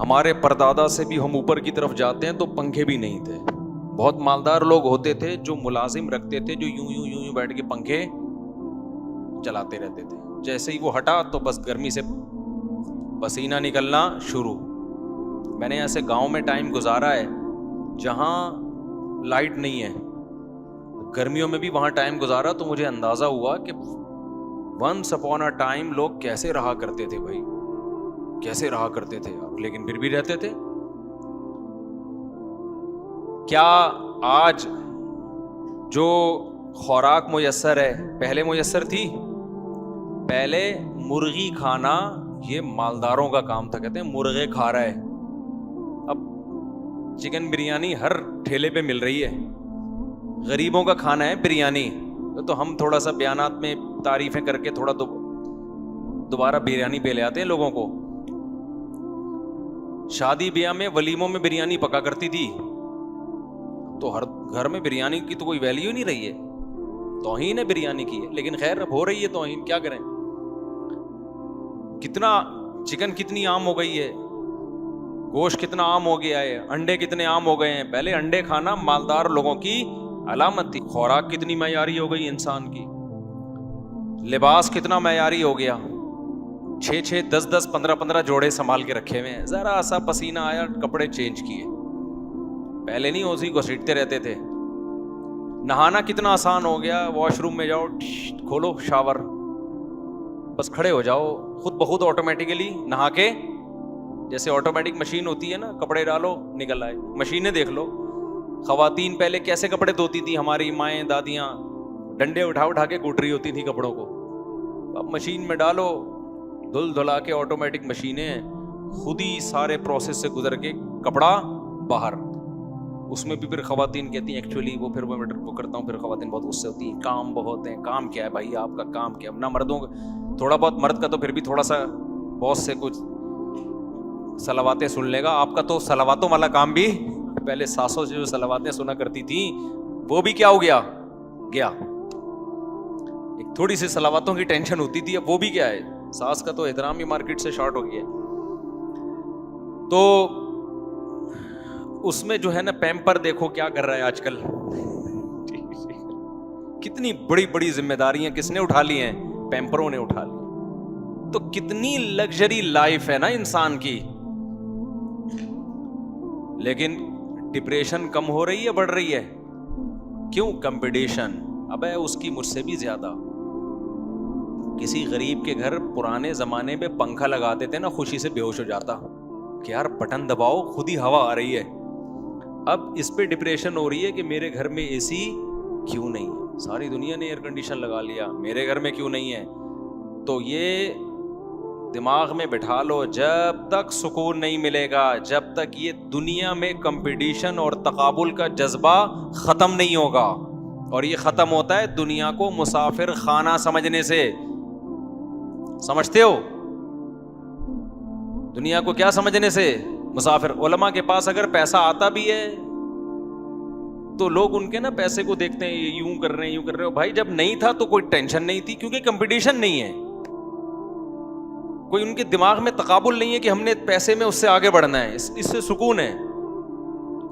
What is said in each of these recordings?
ہمارے پردادا سے بھی ہم اوپر کی طرف جاتے ہیں تو پنکھے بھی نہیں تھے. بہت مالدار لوگ ہوتے تھے جو ملازم رکھتے تھے جو یوں بیٹھ کے پنکھے چلاتے رہتے تھے. جیسے ہی وہ ہٹا تو بس گرمی سے پسینہ نکلنا شروع. میں نے ایسے گاؤں میں ٹائم گزارا ہے جہاں لائٹ نہیں ہے, گرمیوں میں بھی وہاں ٹائم گزارا تو مجھے اندازہ ہوا کہ ونس اپون اے ٹائم لوگ کیسے رہا کرتے تھے بھائی, کیسے رہا کرتے تھے, لیکن پھر بھی رہتے تھے. کیا آج جو خوراک میسر ہے پہلے میسر تھی؟ پہلے مرغی کھانا یہ مالداروں کا کام تھا, کہتے ہیں مرغے کھا رہا ہے. اب چکن بریانی ہر ٹھیلے پہ مل رہی ہے, غریبوں کا کھانا ہے بریانی. تو ہم تھوڑا سا بیانات میں تعریفیں کر کے تھوڑا دوبارہ بریانی پہ لے آتے ہیں لوگوں کو. شادی بیاہ میں ولیموں میں بریانی پکا کرتی تھی, تو ہر گھر میں بریانی کی تو کوئی ویلیو نہیں رہی ہے, توہین ہے بریانی کی ہے. لیکن خیر اب ہو رہی ہے توہین, کیا کریں. کتنا چکن کتنی عام ہو گئی ہے, گوشت کتنا عام ہو گیا ہے, انڈے کتنے عام ہو گئے ہیں. پہلے انڈے کھانا مالدار لوگوں کی علامت تھی. خوراک کتنی معیاری ہو گئی انسان کی, لباس کتنا معیاری ہو گیا, 6 10 15 جوڑے سنبھال کے رکھے ہوئے ہیں. ذرا سا پسینہ آیا کپڑے چینج کیے. پہلے نہیں اسی کو سیٹتے رہتے تھے. نہانا کتنا آسان ہو گیا, واش روم میں جاؤ کھولو شاور, بس کھڑے ہو جاؤ خود بخود آٹومیٹیکلی نہا کے. جیسے آٹومیٹک مشین ہوتی ہے نا, کپڑے ڈالو نکل آئے. مشینیں دیکھ لو, خواتین پہلے کیسے کپڑے دھوتی تھی, ہماری مائیں دادیاں ڈنڈے اٹھا کے کوٹ رہی ہوتی تھی کپڑوں کو. اب مشین میں ڈالو, دھلا کے آٹومیٹک مشینیں خود ہی سارے پروسیس سے گزر کے کپڑا باہر. اس میں بھی پھر خواتین کہتی ہیں ایکچولی وہ پھر وہ کرتا ہوں, پھر خواتین بہت غصے ہوتی ہیں, کام بہت ہیں. کام کیا ہے بھائی آپ کا, کام کیا نہ مردوں کا, تھوڑا بہت مرد کا تو پھر بھی تھوڑا سا باس سے کچھ صلواتیں سن لے گا. آپ کا تو صلواتوں والا کام بھی, پہلے ساسوں سے جو صلواتیں سنا کرتی تھیں وہ بھی کیا ہو گیا, ایک تھوڑی سی صلواتوں کی ٹینشن ہوتی تھی, اب وہ بھی کیا ہے, ساس کا تو احترام ہی مارکیٹ سے شارٹ ہو گیا. تو اس میں جو ہے نا پیمپر دیکھو کیا کر رہا ہے آج کل, کتنی بڑی بڑی ذمہ داریاں کس نے اٹھا لی ہیں, پیمپروں نے اٹھا لی. تو کتنی لگژری لائف ہے نا انسان کی. لیکن ڈپریشن کم ہو رہی ہے بڑھ رہی ہے, کیوں؟ کمپٹیشن. ابے اس کی مجھ سے بھی زیادہ. کسی غریب کے گھر پرانے زمانے میں پنکھا لگا دیتے نا, خوشی سے بے ہوش ہو جاتا کہ یار بٹن دباؤ خود ہی ہوا آ رہی ہے. اب اس پہ ڈپریشن ہو رہی ہے کہ میرے گھر میں اے سی کیوں نہیں ہے, ساری دنیا نے ایئر کنڈیشن لگا لیا, میرے گھر میں کیوں نہیں ہے. تو یہ دماغ میں بٹھا لو, جب تک سکون نہیں ملے گا, جب تک یہ دنیا میں کمپٹیشن اور تقابل کا جذبہ ختم نہیں ہوگا. اور یہ ختم ہوتا ہے دنیا کو مسافر خانہ سمجھنے سے. سمجھتے ہو دنیا کو کیا سمجھنے سے؟ مسافر. علماء کے پاس اگر پیسہ آتا بھی ہے تو لوگ ان کے نا پیسے کو دیکھتے ہیں, یوں کر رہے ہیں یوں کر رہے ہو. بھائی جب نہیں تھا تو کوئی ٹینشن نہیں تھی, کیونکہ کمپٹیشن نہیں ہے, کوئی ان کے دماغ میں تقابل نہیں ہے کہ ہم نے پیسے میں اس سے آگے بڑھنا ہے, اس سے سکون ہے.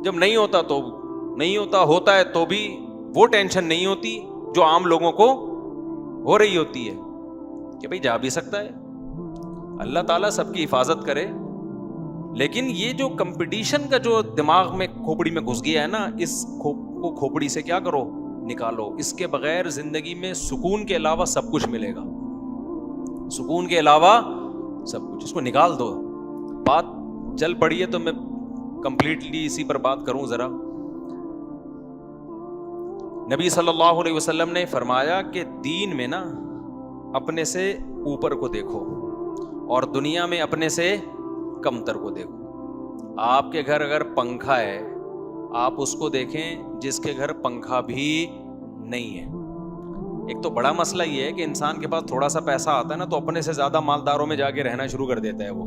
جب نہیں ہوتا تو نہیں ہوتا, ہوتا ہے تو بھی وہ ٹینشن نہیں ہوتی جو عام لوگوں کو ہو رہی ہوتی ہے کہ بھائی جا بھی سکتا ہے. اللہ تعالیٰ سب کی حفاظت کرے. لیکن یہ جو کمپٹیشن کا جو دماغ میں کھوپڑی میں گھس گیا ہے نا, اس کو کھوپڑی سے کیا کرو, نکالو. اس کے بغیر زندگی میں سکون کے علاوہ سب کچھ ملے گا, سکون کے علاوہ سب کچھ. اس کو نکال دو. بات چل پڑی ہے تو میں کمپلیٹلی اسی پر بات کروں ذرا. نبی صلی اللہ علیہ وسلم نے فرمایا کہ دین میں نا اپنے سے اوپر کو دیکھو اور دنیا میں اپنے سے کمتر کو دیکھو. آپ کے گھر اگر پنکھا ہے, آپ اس کو دیکھیں جس کے گھر پنکھا بھی نہیں ہے. ایک تو بڑا مسئلہ یہ ہے کہ انسان کے پاس تھوڑا سا پیسہ آتا ہے نا تو اپنے سے زیادہ مالداروں میں جا کے رہنا شروع کر دیتا ہے. وہ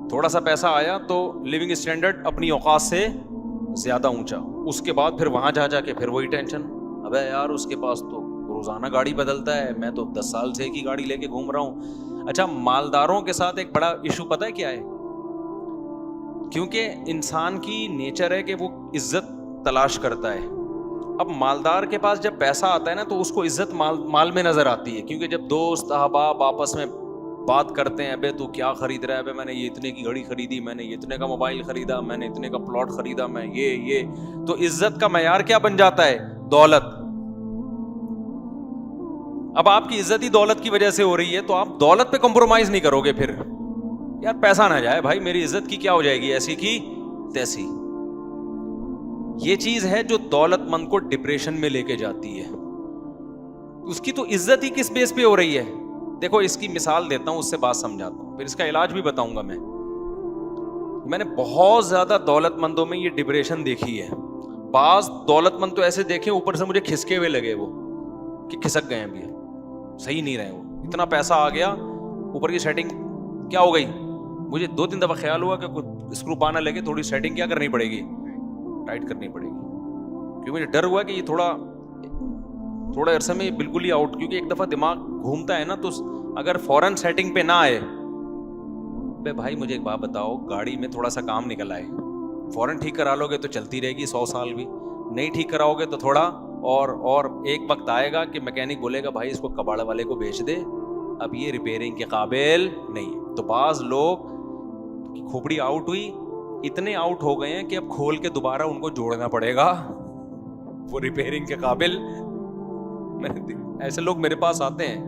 تھوڑا سا پیسہ آیا تو لیونگ اسٹینڈرڈ اپنی اوقات سے زیادہ اونچا, اس کے بعد پھر وہاں جا کے پھر وہی ٹینشن, ابے یار اس کے پاس تو روزانہ گاڑی بدلتا ہے, میں تو 10 سال سے ایک ہی گاڑی لے کے گھوم رہا ہوں. اچھا, مالداروں کے ساتھ ایک بڑا ایشو پتہ ہے کیا ہے؟ کیونکہ انسان کی نیچر ہے کہ وہ عزت تلاش کرتا ہے. اب مالدار کے پاس جب پیسہ آتا ہے نا تو اس کو عزت مال میں نظر آتی ہے, کیونکہ جب دوست احباب آپس میں بات کرتے ہیں, ابے تو کیا خرید رہا ہے, ابے میں نے یہ اتنے کی گھڑی خریدی, میں نے یہ اتنے کا موبائل خریدا, میں نے اتنے کا پلاٹ خریدا, میں یہ تو عزت کا معیار کیا بن جاتا ہے؟ دولت. اب آپ کی عزت ہی دولت کی وجہ سے ہو رہی ہے تو آپ دولت پہ کمپرومائز نہیں کرو گے. پھر یار پیسہ نہ جائے بھائی, میری عزت کی کیا ہو جائے گی, ایسی کی تیسی. یہ چیز ہے جو دولت مند کو ڈپریشن میں لے کے جاتی ہے. اس کی تو عزت ہی کس بیس پہ ہو رہی ہے؟ دیکھو اس کی مثال دیتا ہوں, اس سے بات سمجھاتا ہوں, پھر اس کا علاج بھی بتاؤں گا. میں نے بہت زیادہ دولت مندوں میں یہ ڈپریشن دیکھی ہے. بعض دولت مند تو ایسے دیکھے اوپر سے مجھے کھسکے ہوئے لگے, وہ کہ کھسک گئے ابھی, صحیح نہیں رہے, وہ اتنا پیسہ آ گیا, اوپر کی سیٹنگ کیا ہو گئی. مجھے 2-3 دفعہ خیال ہوا کہ اسکرو پانا لے کے تھوڑی سیٹنگ کیا کرنی پڑے گی, ٹائٹ کرنی پڑے گی, کیونکہ مجھے ڈر ہوا کہ یہ تھوڑا عرصے میں بالکل ہی آؤٹ, کیونکہ ایک دفعہ دماغ گھومتا ہے نا تو اگر فوراً سیٹنگ پہ نہ آئے. بے بھائی مجھے ایک بات بتاؤ, گاڑی میں تھوڑا سا کام نکل آئے, فوراً ٹھیک کرا لو گے تو چلتی رہے گی 100 سال بھی, نہیں ٹھیک کراؤ گے تو تھوڑا اور ایک وقت آئے گا کہ میکینک بولے گا بھائی اس کو کباڑ والے کو بیچ دے, اب یہ ریپیئرنگ کے قابل نہیں. تو بعض لوگ کی کھوپڑی آؤٹ ہوئی, اتنے آؤٹ ہو گئے ہیں کہ اب کھول کے دوبارہ ان کو جوڑنا پڑے گا, وہ ریپیئرنگ کے قابل. ایسے لوگ میرے پاس آتے ہیں,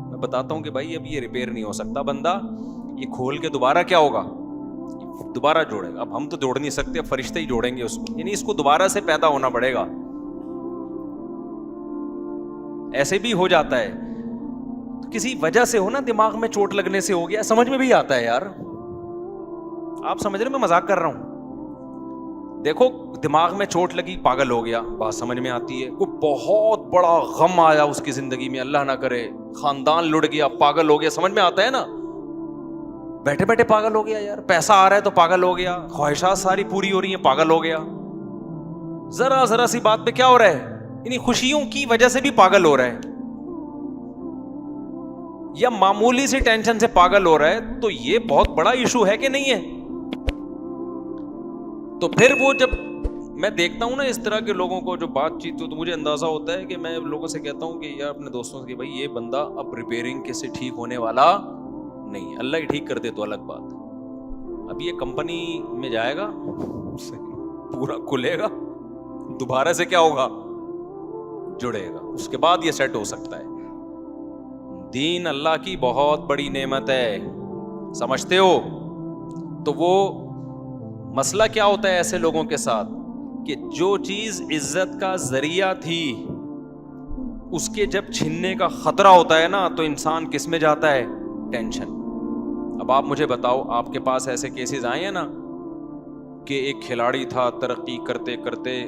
میں بتاتا ہوں کہ بھائی اب یہ ریپیئر نہیں ہو سکتا بندہ, یہ کھول کے دوبارہ کیا ہوگا, دوبارہ جوڑے گا. اب ہم تو جوڑ نہیں سکتے, اب فرشتے ہی جوڑیں گے اس کو, یعنی اس کو دوبارہ سے پیدا ہونا پڑے گا. ایسے بھی ہو جاتا ہے, کسی وجہ سے ہو نا, دماغ میں چوٹ لگنے سے ہو گیا, سمجھ میں بھی آتا ہے یار. آپ سمجھ رہے میں مذاق کر رہا ہوں. دیکھو دماغ میں چوٹ لگی, پاگل ہو گیا, بات سمجھ میں آتی ہے. کوئی بہت بڑا غم آیا اس کی زندگی میں, اللہ نہ کرے, خاندان لٹ گیا, پاگل ہو گیا, سمجھ میں آتا ہے نا. بیٹھے بیٹھے پاگل ہو گیا یار, پیسہ آ رہا ہے تو پاگل ہو گیا, خواہشات ساری پوری ہو رہی ہیں, پاگل ہو گیا. ذرا سی بات پہ کیا ہو رہا ہے, یعنی خوشیوں کی وجہ سے بھی پاگل ہو رہا ہے, یا معمولی سی ٹینشن سے پاگل ہو رہا ہے. تو یہ بہت بڑا ایشو ہے کہ نہیں ہے؟ تو پھر وہ جب میں دیکھتا ہوں نا اس طرح کے لوگوں کو جو بات چیت ہو, تو مجھے اندازہ ہوتا ہے کہ میں لوگوں سے کہتا ہوں کہ یار اپنے دوستوں سے کہ بھائی یہ بندہ اب ریپیئرنگ کے سے ٹھیک ہونے والا نہیں, اللہ ہی ٹھیک کر دے تو الگ بات. اب یہ کمپنی میں جائے گا, پورا کھلے گا, دوبارہ سے کیا ہوگا, جڑے گا, اس کے بعد یہ سیٹ ہو سکتا ہے. دین اللہ کی بہت بڑی نعمت ہے, سمجھتے ہو؟ تو وہ مسئلہ کیا ہوتا ہے ایسے لوگوں کے ساتھ کہ جو چیز عزت کا ذریعہ تھی اس کے جب چھننے کا خطرہ ہوتا ہے نا تو انسان کس میں جاتا ہے, ٹینشن. اب آپ مجھے بتاؤ, آپ کے پاس ایسے کیسز آئے ہیں نا کہ ایک کھلاڑی تھا, ترقی کرتے کرتے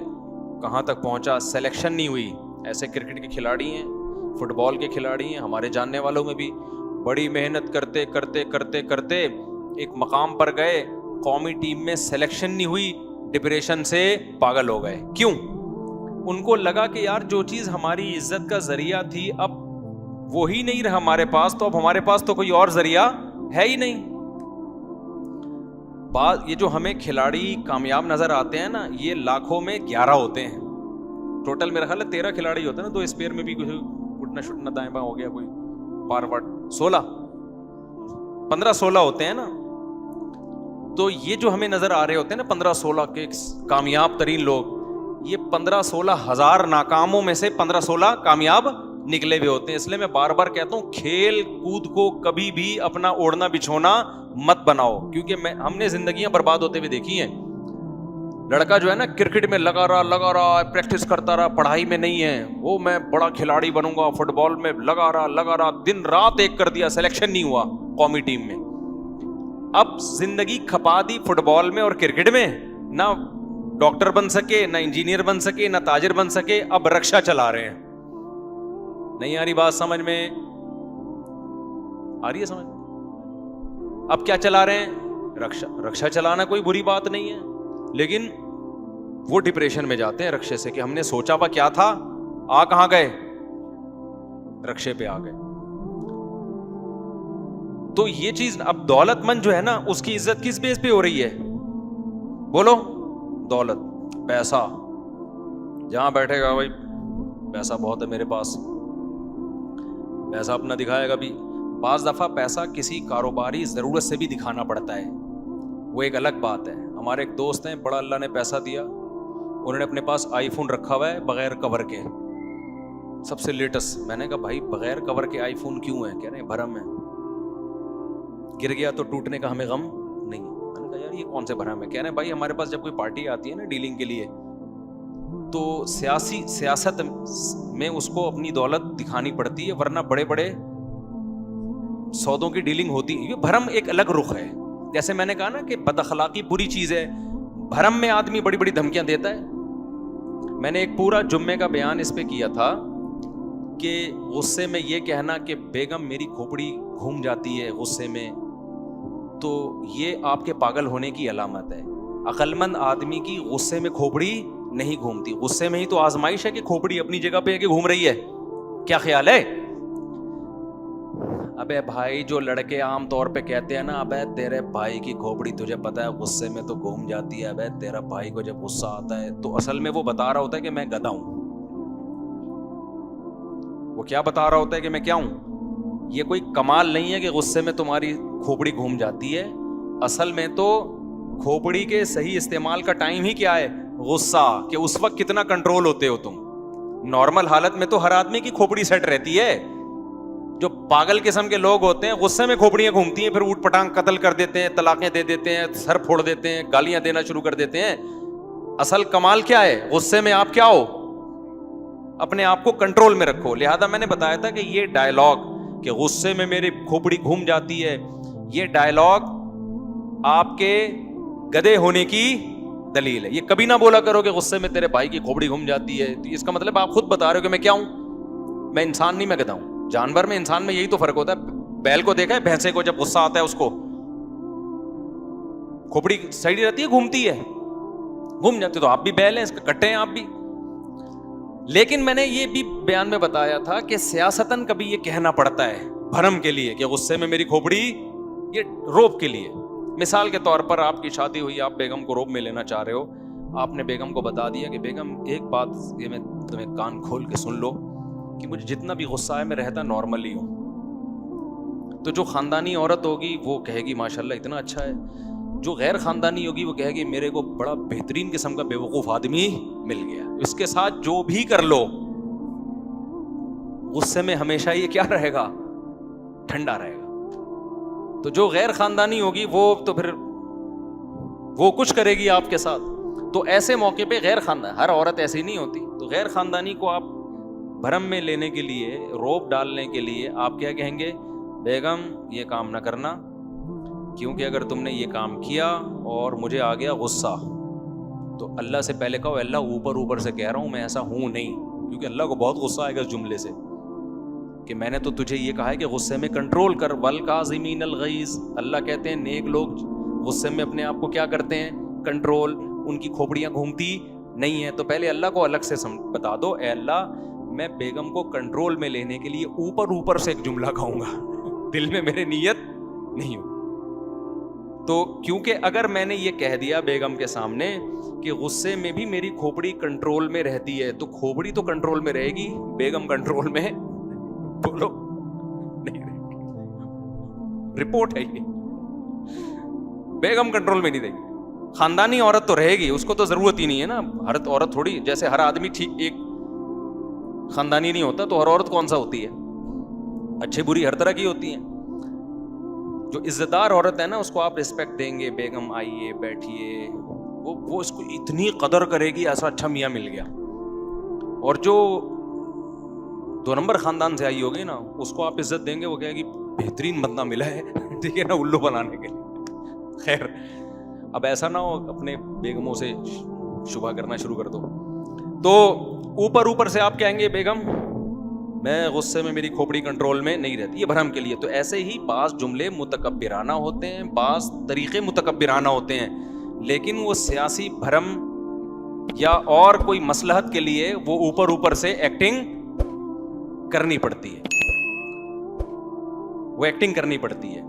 کہاں تک پہنچا, سلیکشن نہیں ہوئی. ایسے کرکٹ کے کھلاڑی ہیں, فٹ بال کے کھلاڑی ہیں, ہمارے جاننے والوں میں بھی بڑی محنت کرتے کرتے کرتے کرتے ایک مقام پر گئے, قومی ٹیم میں سلیکشن نہیں ہوئی, ڈپریشن سے پاگل ہو گئے. کیوں؟ ان کو لگا کہ یار جو چیز ہماری عزت کا ذریعہ تھی اب وہی نہیں رہا ہمارے پاس, تو اب ہمارے پاس تو کوئی اور ذریعہ ہے ہی نہیں. یہ جو ہمیں کھلاڑی کامیاب نظر آتے ہیں نا, یہ لاکھوں میں 11 ہوتے ہیں ٹوٹل. میرا خیال ہے 13 کھلاڑی ہوتے ہیں نا, 2 اسپیئر میں بھی کچھ اٹھنا شٹنا دائیں بائیں ہو گیا, کوئی فارورڈ 15-16 ہوتے ہیں نا. تو یہ جو ہمیں نظر آ رہے ہوتے ہیں نا 15-16 کے کامیاب ترین لوگ, یہ 15-16 ہزار ناکاموں میں سے 15-16 کامیاب نکلے ہوئے ہوتے ہیں. اس لیے میں بار بار کہتا ہوں کھیل کود کو کبھی بھی اپنا اوڑھنا بچھونا مت بناؤ, کیونکہ ہم نے زندگیاں برباد ہوتے ہوئے دیکھی ہیں. لڑکا جو ہے نا کرکٹ میں لگا رہا, پریکٹس کرتا رہا, پڑھائی میں نہیں ہے, وہ میں بڑا کھلاڑی بنوں گا, فٹ بال میں لگا رہا, دن رات ایک کر دیا, سلیکشن نہیں ہوا قومی ٹیم میں. اب زندگی کھپا دی فٹ بال میں اور کرکٹ میں, نہ ڈاکٹر بن سکے, نہ انجینئر بن سکے, نہ تاجر بن سکے, اب رکشا چلا رہے ہیں. نہیں آ رہی بات سمجھ میں؟ آ رہی ہے سمجھ؟ اب کیا چلا رہے ہیں, رکشا چلانا کوئی بری بات نہیں ہے, لیکن وہ ڈپریشن میں جاتے ہیں رکشے سے کہ ہم نے سوچا ہوا کیا تھا, کہاں گئے. رکشے پہ آ گئے. تو یہ چیز اب دولت مند جو ہے نا اس کی عزت کس بیس پہ ہو رہی ہے؟ بولو. دولت، پیسہ. جہاں بیٹھے گا بھائی پیسہ بہت ہے میرے پاس، پیسہ اپنا دکھائے گا بھی. بعض دفعہ پیسہ کسی کاروباری ضرورت سے بھی دکھانا پڑتا ہے، وہ ایک الگ بات ہے. ہمارے ایک دوست ہیں، بڑا اللہ نے پیسہ دیا، انہوں نے اپنے پاس آئی فون رکھا ہوا ہے بغیر کور کے، سب سے لیٹسٹ. میں نے کہا بھائی بغیر کور کے آئی فون کیوں ہے؟ کہہ رہے ہیں بھرم ہے، گر گیا تو ٹوٹنے کا ہمیں غم نہیں. میں نے کہا یار یہ کون سے بھرم ہے؟ کہہ رہے ہیں بھائی ہمارے پاس جب کوئی پارٹی آتی ہے نا ڈیلنگ کے لیے تو سیاست میں اس کو اپنی دولت دکھانی پڑتی ہے، ورنہ بڑے بڑے سودوں کی ڈیلنگ ہوتی ہے. یہ بھرم ایک الگ رخ ہے. جیسے میں نے کہا نا کہ بد اخلاقی بری چیز ہے، بھرم میں آدمی بڑی بڑی دھمکیاں دیتا ہے. میں نے ایک پورا جمعے کا بیان اس پہ کیا تھا کہ غصے میں یہ کہنا کہ بیگم میری کھوپڑی گھوم جاتی ہے غصے میں، تو یہ آپ کے پاگل ہونے کی علامت ہے. عقل مند آدمی کی غصے میں کھوپڑی نہیں گھومتی. غصے میں ہی تو آزمائش ہے کہ کھوپڑی اپنی جگہ پہ ہے کہ گھوم رہی ہے. کیا خیال ہے؟ ابے بھائی جو لڑکے عام طور پہ کہتے ہیں نا ابے تیرے بھائی کی کھوپڑی تجھے پتا ہے غصے میں تو گھوم جاتی ہے، ابے تیرا بھائی کو جب غصہ آتا ہے، تو اصل میں وہ بتا رہا ہوتا ہے کہ میں گدھا ہوں. وہ کیا بتا رہا ہوتا ہے کہ میں کیا ہوں؟ یہ کوئی کمال نہیں ہے کہ غصے میں تمہاری کھوپڑی گھوم جاتی ہے. اصل میں تو کھوپڑی کے صحیح استعمال کا ٹائم ہی کیا ہے؟ غصہ. کہ اس وقت کتنا کنٹرول ہوتے ہو تم. نارمل حالت میں تو ہر آدمی کی کھوپڑی سیٹ رہتی ہے. جو پاگل قسم کے لوگ ہوتے ہیں غصے میں کھوپڑیاں گھومتی ہیں، پھر اوٹ پٹانگ قتل کر دیتے ہیں، طلاقیں دے دیتے ہیں، سر پھوڑ دیتے ہیں، گالیاں دینا شروع کر دیتے ہیں. اصل کمال کیا ہے؟ غصے میں آپ کیا ہو؟ اپنے آپ کو کنٹرول میں رکھو. لہذا میں نے بتایا تھا کہ یہ ڈائلاگ کہ غصے میں میری کھوپڑی گھوم جاتی ہے، یہ ڈائلاگ آپ کے گدھے ہونے کی دلیل ہے. یہ کبھی نہ بولا کرو کہ غصے میں تیرے بھائی کی کھوپڑی گھوم جاتی ہے. تو اس کا مطلب آپ خود بتا رہے ہو کہ میں کیا ہوں؟ میں انسان نہیں، میں گدھا ہوں. جانور میں انسان میں یہی تو فرق ہوتا ہے. بیل کو دیکھا ہے؟ بھینسے کو جب غصہ آتا ہے اس کو کھوپڑی صحیح رہتی ہے، گھومتی ہے، گھوم جاتی. تو آپ بھی بیل ہیں، اس کے کٹے ہیں آپ بھی. لیکن میں نے یہ بھی بیان میں بتایا تھا کہ سیاستاً کبھی یہ کہنا پڑتا ہے بھرم کے لیے کہ غصے میں میری کھوپڑی، یہ روب کے لیے. مثال کے طور پر آپ کی شادی ہوئی، آپ بیگم کو روب میں لینا چاہ رہے ہو، آپ نے بیگم کو بتا دیا کہ بیگم ایک بات یہ میں تمہیں کان کھول کے سن لو کہ مجھے جتنا بھی غصہ ہے میں رہتا نارملی ہوں. تو جو خاندانی عورت ہوگی وہ کہے گی ماشاءاللہ اتنا اچھا ہے. جو غیر خاندانی ہوگی وہ کہے گی میرے کو بڑا بہترین قسم کا بیوقوف آدمی مل گیا. اس کے ساتھ جو بھی کر لو غصے میں ہمیشہ یہ کیا رہے گا؟ ٹھنڈا رہے گا. تو جو غیر خاندانی ہوگی وہ تو پھر وہ کچھ کرے گی آپ کے ساتھ. تو ایسے موقع پہ غیر خاندانی، ہر عورت ایسی نہیں ہوتی، تو غیر خاندانی کو آپ بھرم میں لینے کے لیے، روب ڈالنے کے لیے آپ کیا کہیں گے؟ بیگم یہ کام نہ کرنا، کیونکہ اگر تم نے یہ کام کیا اور مجھے آ گیا غصہ تو اللہ سے پہلے کہو اللہ اوپر سے کہہ رہا ہوں میں ایسا ہوں نہیں. کیونکہ اللہ کو بہت غصہ آئے گا اس جملے سے کہ میں نے تو تجھے یہ کہا ہے کہ غصے میں کنٹرول کر. والکاظمین الغیظ، اللہ کہتے ہیں نیک لوگ غصے میں اپنے آپ کو کیا کرتے ہیں؟ کنٹرول. ان کی کھوپڑیاں گھومتی نہیں ہیں. تو پہلے اللہ کو الگ سے بتا دو اے اللہ میں بیگم کو کنٹرول میں لینے کے لیے اوپر سے ایک جملہ کہوں گا، دل میں میرے نیت نہیں ہو. تو کیونکہ اگر میں نے یہ کہہ دیا بیگم کے سامنے کہ غصے میں بھی میری کھوپڑی کنٹرول میں رہتی ہے، تو کھوپڑی تو کنٹرول میں رہے گی، بیگم کنٹرول میں بولو نہیں رہے گی. رپورٹ ہے یہ، بیگم کنٹرول میں نہیں رہے گی. خاندانی عورت تو رہے گی، اس کو تو ضرورت ہی نہیں ہے نا. ہر عورت تھوڑی، جیسے ہر آدمی ٹھیک ایک خاندانی نہیں ہوتا، تو ہر عورت کون سا ہوتی ہے؟ اچھی بری ہر طرح کی ہوتی ہیں. جو عزت دار عورت ہے نا اس کو آپ رسپیکٹ دیں گے، بیگم آئیے بیٹھیے، وہ اس کو اتنی قدر کرے گی ایسا اچھا میاں مل گیا. اور جو 2 نمبر خاندان سے آئی ہوگی نا اس کو آپ عزت دیں گے، وہ کہے گی بہترین بندہ ملا ہے، ٹھیک ہے نا، الو بنانے کے لیے. خیر اب ایسا نہ ہو اپنے بیگموں سے شبہ کرنا شروع کر دو. تو اوپر سے آپ کہیں گے بیگم میں غصے میں میری کھوپڑی کنٹرول میں نہیں رہتی، یہ بھرم کے لیے. تو ایسے ہی بعض جملے متکبرانہ ہوتے ہیں، بعض طریقے متکبرانہ ہوتے ہیں، لیکن وہ سیاسی بھرم یا اور کوئی مصلحت کے لیے وہ اوپر سے ایکٹنگ کرنی پڑتی ہے, وہ ایکٹنگ کرنی پڑتی ہے.